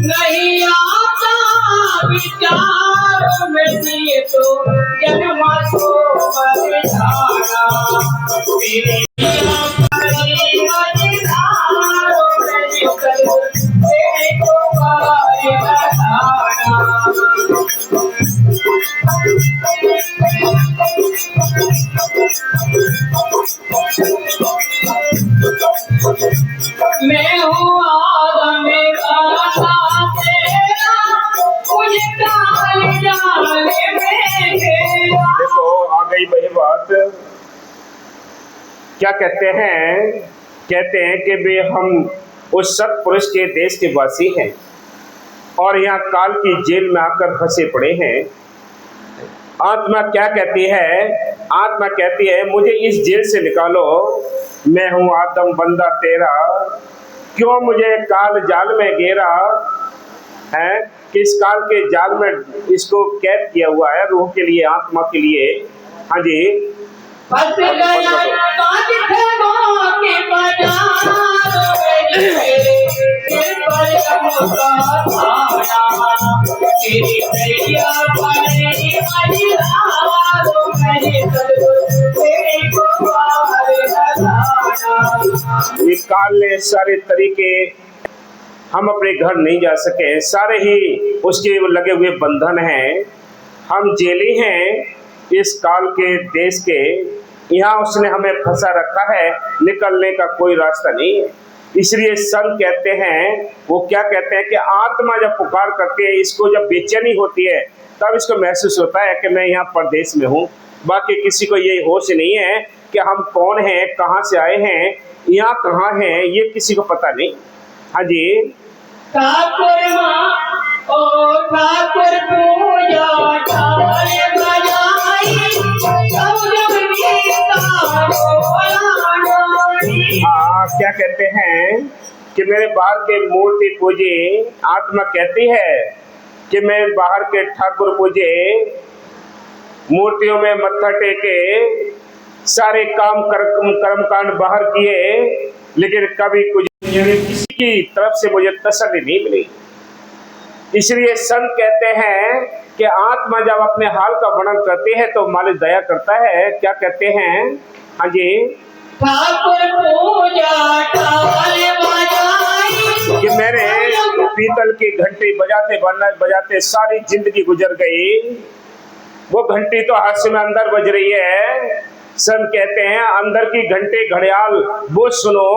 नहीं आता विचार में दिए तो जन्म को बरसाना तेरे को मैं हूँ आदम देखो आ गई वही बात। क्या कहते हैं कि वे हम उस सत्पुरुष के देश के वासी हैं और यहाँ काल की जेल में आकर फंसे पड़े हैं। आत्मा क्या कहती है? आत्मा कहती है मुझे इस जेल से निकालो, मैं हूँ आदम बंदा तेरा, क्यों मुझे काल जाल में घेरा है? किस काल के जाल में इसको कैद किया हुआ है रूह के लिए, आत्मा के लिए। हाँ जी, ये काल ने सारे तरीके हम अपने घर नहीं जा सके, सारे ही उसके लगे हुए बंधन हैं। हम जेली हैं इस काल के देश के, यहाँ उसने हमें फंसा रखा है, निकलने का कोई रास्ता नहीं है। इसलिए संत कहते हैं, वो क्या कहते हैं कि आत्मा जब पुकार करती है, इसको जब बेचैनी होती है तब इसको महसूस होता है कि मैं यहाँ परदेश में हूँ। बाकी किसी को ये होश नहीं है कि हम कौन हैं, कहाँ से आए हैं, यहाँ कहाँ हैं, ये किसी को पता नहीं। हाँ जी, ठाकुर पूजा हाँ, क्या कहते हैं कि मेरे बाहर के मूर्ति पूजे। आत्मा कहती है कि मैं बाहर के ठाकुर पूजे, मूर्तियों में मत्था टेके, सारे काम कर्मकांड बाहर किए, लेकिन कभी कुछ किसी की तरफ से मुझे तसल्ली नहीं मिली। इसलिए संत कहते हैं कि आत्मा जब अपने हाल का वर्णन करती है तो मालिक दया करता है। क्या कहते हैं? हाँ जी, कि मैंने पीतल की घंटी बजाते सारी जिंदगी गुजर गई, वो घंटी तो हाथ में अंदर बज रही है। संत कहते हैं अंदर की घंटे घड़ियाल वो सुनो,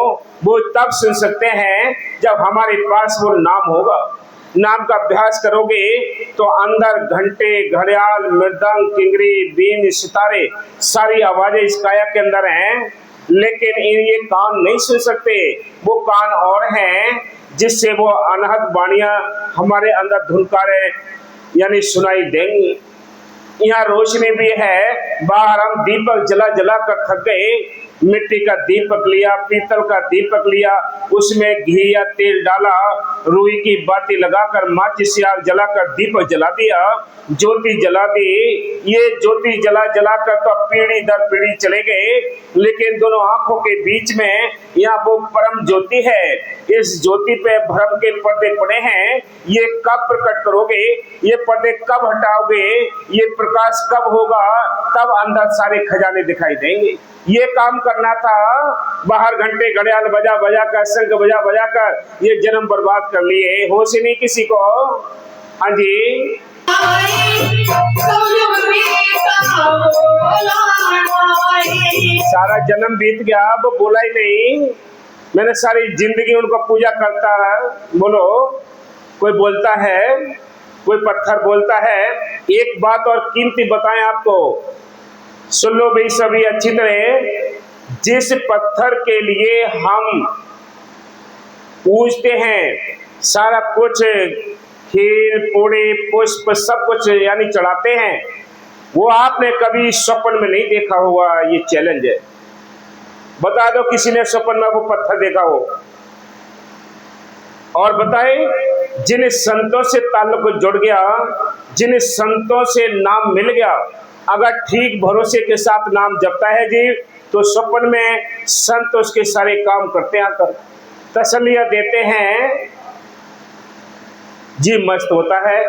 वो तब सुन सकते हैं जब हमारे पास वो नाम होगा। नाम का अभ्यास करोगे तो अंदर घंटे घड़ियाल मृदंग किंगरी बीन सितारे सारी आवाजें इस काया के अंदर हैं, लेकिन ये कान नहीं सुन सकते। वो कान और हैं जिससे वो अनहद वाणियां हमारे अंदर धुनकारे यानी सुनाई देंगी। यहाँ रोशनी भी है, बाहर हम दीपक जला जला कर थक गए। मिट्टी का दीपक लिया, पीतल का दीपक लिया, उसमें घी या तेल डाला, रुई की बाती लगाकर माचिस आग जलाकर दीपक जला दिया, ज्योति जला दी। ये ज्योति जला जला कर तो पीढ़ी दर पीढ़ी चले गए, लेकिन दोनों आंखों के बीच में यहाँ वो परम ज्योति है। इस ज्योति पे भ्रम के पर्दे पड़े हैं। ये कब प्रकट करोगे? ये पर्दे कब हटाओगे? ये प्रकाश कब होगा? तब अंदर सारे खजाने दिखाई देंगे। ये काम करना था, बाहर घंटे घड़ियाल बजा बजा कर, शंख बजा बजा कर ये जन्म बर्बाद कर लिए। होश ही नहीं किसी को। हाँ जी, सारा जन्म बीत गया, वो बोला ही नहीं। मैंने सारी जिंदगी उनको पूजा करता रहा। बोलो, कोई बोलता है, कोई पत्थर बोलता है। एक बात और कीमती बताएं आपको, सुन लो भाई सभी अच्छी तरह। जिस पत्थर के लिए हम पूजते हैं, सारा कुछ खीर पूड़ी पुष्प सब कुछ यानी चढ़ाते हैं, वो आपने कभी स्वप्न में नहीं देखा होगा। ये चैलेंज है। बता दो किसी ने स्वप्न में वो पत्थर देखा हो। और बताए जिन संतों से ताल्लुक जुड़ गया, जिन संतों से नाम मिल गया, अगर ठीक भरोसे के साथ नाम जपता है जी, तो स्वप्न में संत उसके सारे काम करते हैं, आकर तसल्लियां देते हैं जी, मस्त होता है।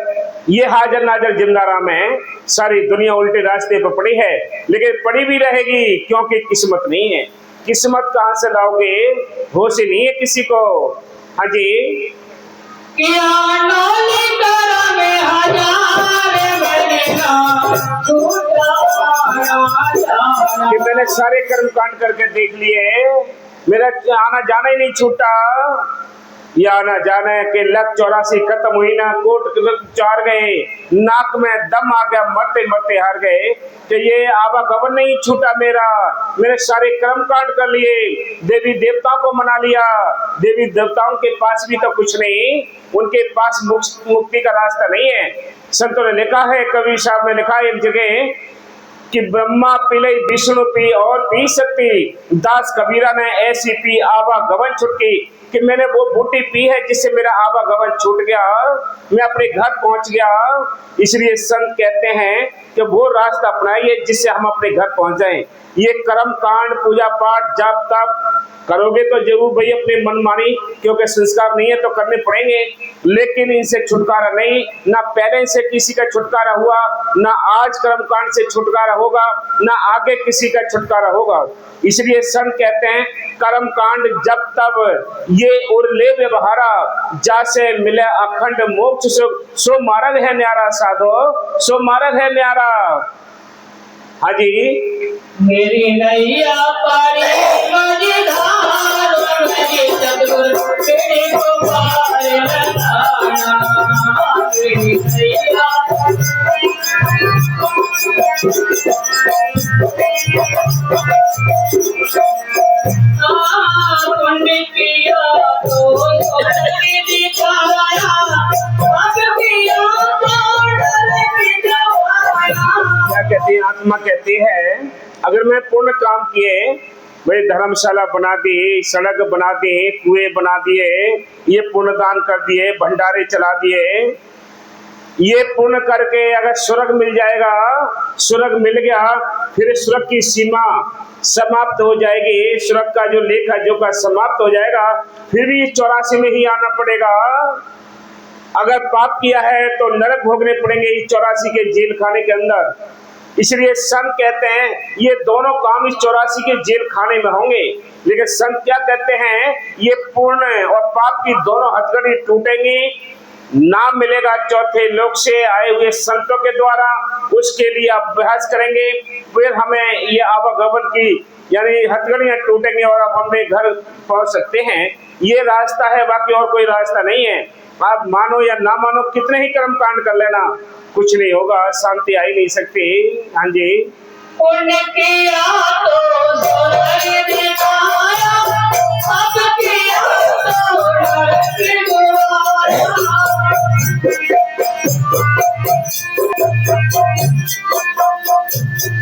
ये हाजर नाजर जिंदारा में सारी दुनिया उल्टे रास्ते पर पड़ी है, लेकिन पड़ी भी रहेगी क्योंकि किस्मत नहीं है। किस्मत कहां से लाओगे, होश ही नहीं है किसी को। हाँ जी, कि मैंने सारे कर्म कांड करके देख लिए, मेरा आना जाना ही नहीं छूटा। या ना जाने के लग 84 खत्म हुई ना, कोट चार गए, नाक में दम आ गया, मरते मरते हार गए, कि ये आवागमन नहीं छूटा मेरा। मैंने सारे कर्म कांड कर लिए, देवी देवताओं को मना लिया। देवी देवताओं के पास भी तो कुछ नहीं, उनके पास मुक्ति का रास्ता नहीं है। संतों ने लिखा है, कवि साहब ने लिखा है एक जगह कि ब्रह्मा पिले विष्णु पी और पी सकती, दास कबीरा ने ऐसी पी आवागमन छुटकी, कि मैंने वो बूटी पी है जिससे मेरा आवागमन छूट गया, मैं अपने घर पहुंच गया। इसलिए संत कहते हैं कि वो रास्ता अपनाइए जिससे हम अपने घर पहुंच जाएं। ये कर्म कांड पूजा पाठ जाप तप करोगे तो जरूर भाई अपनी मनमानी, क्योंकि संस्कार नहीं है तो करने पड़ेंगे, लेकिन इनसे छुटकारा नहीं। ना पहले से किसी का छुटकारा हुआ, ना आज कर्म कांड से छुटकारा होगा, ना आगे किसी का छुटकारा होगा। इसलिए संत कहते हैं कर्म कांड जब तब ये उरले व्यवहारा, जासे मिले अखंड मोक्ष सो मार्ग है न्यारा साधो, सो मार्ग है न्यारा। हाँ जी, मेरी नैया पारी मझधार, मेरी सतगुर तेरे को पार लगाना। मेरी नैया पंडित किया तो दिखाया, अब किया तो डर दिखाया। क्या कहती है आत्मा, कहती है अगर मैं पूर्ण काम किए, भाई धर्मशाला बना दी, सड़क बना दी, कुएं बना दिए, ये पुण्य दान कर दिए, भंडारे चला दिए, ये पुण्य करके अगर स्वर्ग मिल जाएगा, स्वर्ग मिल गया, फिर स्वर्ग की सीमा समाप्त हो जाएगी, स्वर्ग का जो लेखा जोखा समाप्त हो जाएगा, फिर भी 84 में ही आना पड़ेगा। अगर पाप किया है तो नरक भोगने पड़ेंगे इस 84 के जेल खाने के अंदर। इसलिए संत कहते हैं ये दोनों काम इस 84 के जेल खाने में होंगे। लेकिन संत क्या कहते हैं, ये पुण्य और पाप की दोनों हथकड़ी टूटेंगी, नाम मिलेगा चौथे लोक से आए हुए संतों के द्वारा, उसके लिए अभ्यास करेंगे, फिर हमें ये आवागमन की यानी हथकड़ियां टूटेंगे और आप अपने घर पहुंच सकते हैं। ये रास्ता है, बाकी और कोई रास्ता नहीं है। आप मानो या ना मानो, कितने ही कर्म कांड कर लेना, कुछ नहीं होगा, शांति आ ही नहीं सकती। हाँ जी, पुण्य किया तो स्वर्ग दिखाया, पाप किया तो नरक द्वारा।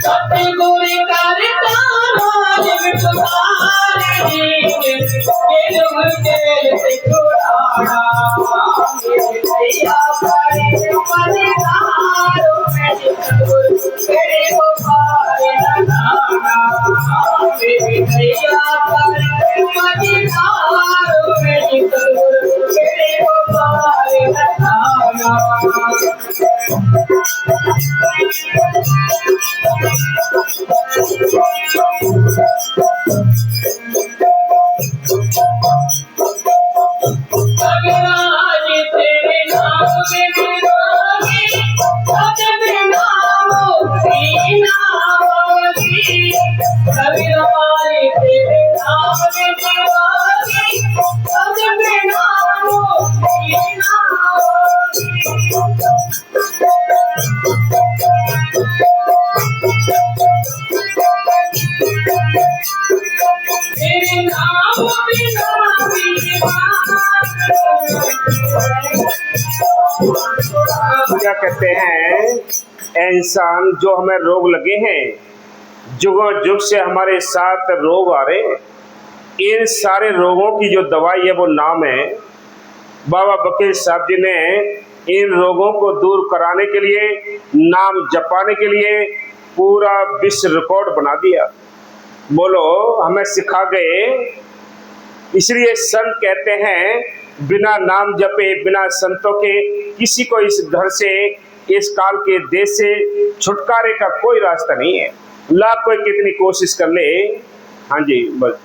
सतगुर करता राज विचुरारी, ये मुझे से छुड़ाना। मेरी नैया पारी मझधार, मेरी सतगुर तेरे को पार लगाना। मेरी नैया पारी मझधार, मेरी सतगुर तेरे को पार लगाना। अगराज तेरे नाम में विरागी, अजब नाम होती नामी। अगराज तेरे नाम में विरागी, अजब नाम होती नामी। तेरे नाम बिना क्या कहते हैं, इंसान जो हमें रोग लगे हैं, जुगों जुग से हमारे साथ रोग आ रहे, इन सारे रोगों की जो दवाई है वो नाम है। बाबा बकीर साहब जी ने इन रोगों को दूर कराने के लिए, नाम जपाने के लिए पूरा विश्व रिकॉर्ड बना दिया। बोलो, हमें सिखा गए। इसलिए संत कहते हैं बिना नाम जपे, बिना संतों के किसी को इस घर से, इस काल के देश से छुटकारे का कोई रास्ता नहीं है। लाख कोई कितनी कोशिश कर ले। हाँ जी, बस।